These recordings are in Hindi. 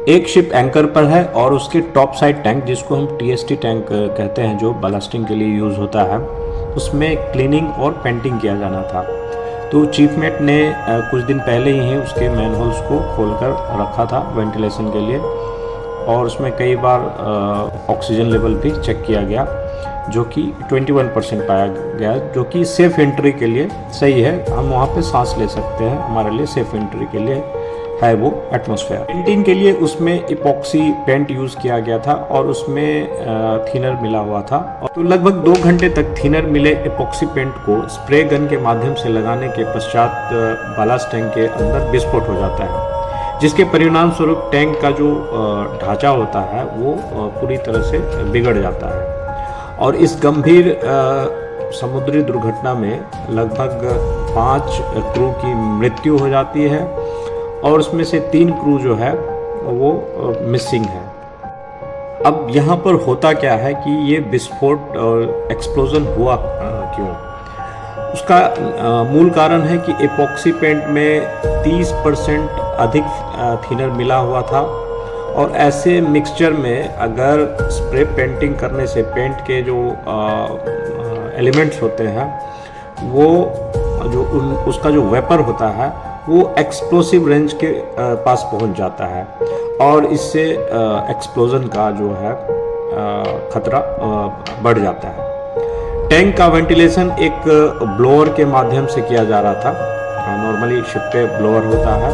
एक शिप एंकर पर है और उसके टॉप साइड टैंक, जिसको हम टीएसटी टैंक कहते हैं, जो बलास्टिंग के लिए यूज़ होता है, उसमें क्लीनिंग और पेंटिंग किया जाना था। तो चीफ मेट ने कुछ दिन पहले ही उसके मैनहोल्स को खोलकर रखा था वेंटिलेशन के लिए, और उसमें कई बार ऑक्सीजन लेवल भी चेक किया गया, जो कि 21% पाया गया, जो कि सेफ़ एंट्री के लिए सही है। हम वहाँ पे सांस ले सकते हैं, हमारे लिए सेफ़ एंट्री के लिए है वो एटमॉस्फेयर। पेंटिंग के लिए उसमें इपॉक्सी पेंट यूज़ किया गया था और उसमें थिनर मिला हुआ था। तो लगभग 2 घंटे तक थिनर मिले इपॉक्सी पेंट को स्प्रे गन के माध्यम से लगाने के पश्चात बालास्ट टैंक के अंदर विस्फोट हो जाता है, जिसके परिणाम स्वरूप टैंक का जो ढांचा होता है वो पूरी तरह से बिगड़ जाता है। और इस गंभीर समुद्री दुर्घटना में लगभग 5 क्रू की मृत्यु हो जाती है और उसमें से 3 क्रू जो है वो मिसिंग है। अब यहाँ पर होता क्या है कि ये विस्फोट और एक्सप्लोजन हुआ क्यों? उसका मूल कारण है कि एपॉक्सी पेंट में 30% अधिक थिनर मिला हुआ था, और ऐसे मिक्सचर में अगर स्प्रे पेंटिंग करने से पेंट के जो एलिमेंट्स होते हैं वो जो उसका जो वेपर होता है वो एक्सप्लोसिव रेंज के पास पहुंच जाता है, और इससे एक्सप्लोजन का जो है खतरा बढ़ जाता है। टैंक का वेंटिलेशन एक ब्लोअर के माध्यम से किया जा रहा था। नॉर्मली शिप पे ब्लोअर होता है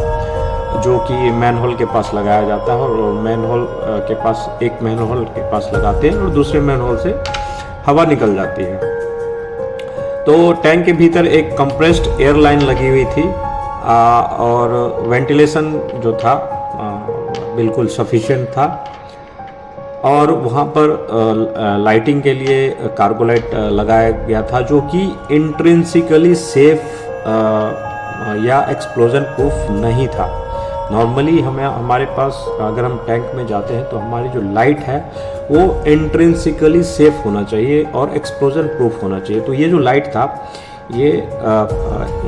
जो कि मैनहोल के पास लगाया जाता है, और मैनहोल के पास एक मैनहोल के पास लगाते हैं और दूसरे मैनहोल से हवा निकल जाती है। तो टैंक के भीतर एक कंप्रेस्ड एयर लाइन लगी हुई थी, और वेंटिलेशन जो था बिल्कुल सफिशिएंट था, और वहाँ पर लाइटिंग के लिए कार्गो लाइट लगाया गया था, जो कि इंट्रिंसिकली सेफ या एक्सप्लोजन प्रूफ नहीं था। नॉर्मली हमारे पास अगर हम टैंक में जाते हैं तो हमारी जो लाइट है वो इंट्रिंसिकली सेफ होना चाहिए और एक्सप्लोजन प्रूफ होना चाहिए। तो ये जो लाइट था ये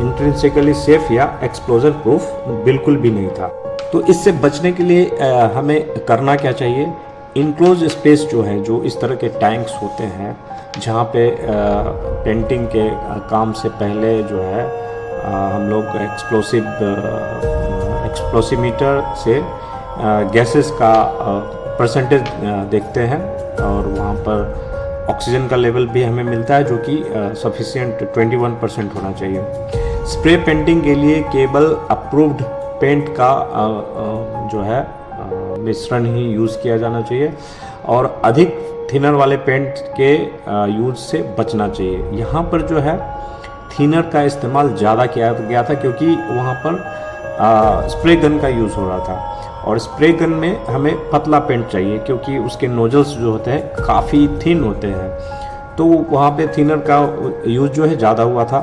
इंट्रिंसिकली सेफ या एक्सप्लोजन प्रूफ बिल्कुल भी नहीं था। तो इससे बचने के लिए हमें करना क्या चाहिए? इनक्लोज स्पेस जो है, जो इस तरह के टैंक्स होते हैं जहाँ पे पेंटिंग के काम से पहले जो है हम लोग एक्सप्लोसीमीटर से गैसेस का परसेंटेज देखते हैं, और वहाँ पर ऑक्सीजन का लेवल भी हमें मिलता है जो कि सफिशिएंट 21% होना चाहिए। स्प्रे पेंटिंग के लिए केवल अप्रूव्ड पेंट का जो है मिश्रण ही यूज़ किया जाना चाहिए, और अधिक थिनर वाले पेंट के यूज से बचना चाहिए। यहाँ पर जो है थिनर का इस्तेमाल ज़्यादा किया गया था क्योंकि वहाँ पर स्प्रे गन का यूज़ हो रहा था, और स्प्रे गन में हमें पतला पेंट चाहिए क्योंकि उसके नोजल्स जो होते हैं काफ़ी थिन होते हैं, तो वहाँ पे थिनर का यूज़ जो है ज़्यादा हुआ था।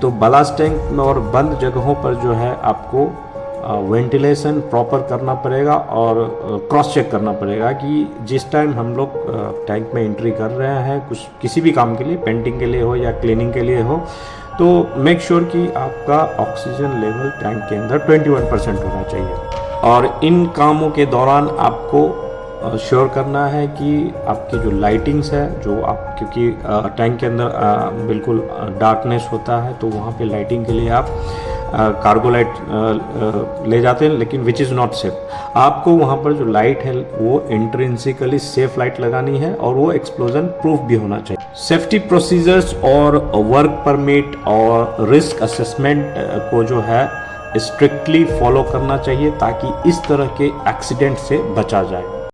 तो बालास्ट टैंक और बंद जगहों पर जो है आपको वेंटिलेशन प्रॉपर करना पड़ेगा और क्रॉस चेक करना पड़ेगा कि जिस टाइम हम लोग टैंक में एंट्री कर रहे हैं कुछ किसी भी काम के लिए, पेंटिंग के लिए हो या क्लीनिंग के लिए हो, तो मेक श्योर कि आपका ऑक्सीजन लेवल टैंक के अंदर 21% होना चाहिए। और इन कामों के दौरान आपको श्योर करना है कि आपकी जो लाइटिंग्स है, जो आप क्योंकि टैंक के अंदर बिल्कुल डार्कनेस होता है, तो वहाँ पे लाइटिंग के लिए आप कार्गो लाइट ले जाते हैं, लेकिन विच इज़ नॉट सेफ। आपको वहाँ पर जो लाइट है वो इंट्रिंसिकली सेफ लाइट लगानी है और वो एक्सप्लोजन प्रूफ भी होना चाहिए। सेफ्टी प्रोसीजर्स और वर्क परमिट और रिस्क असेसमेंट को जो है स्ट्रिक्टली फॉलो करना चाहिए ताकि इस तरह के एक्सीडेंट से बचा जाए।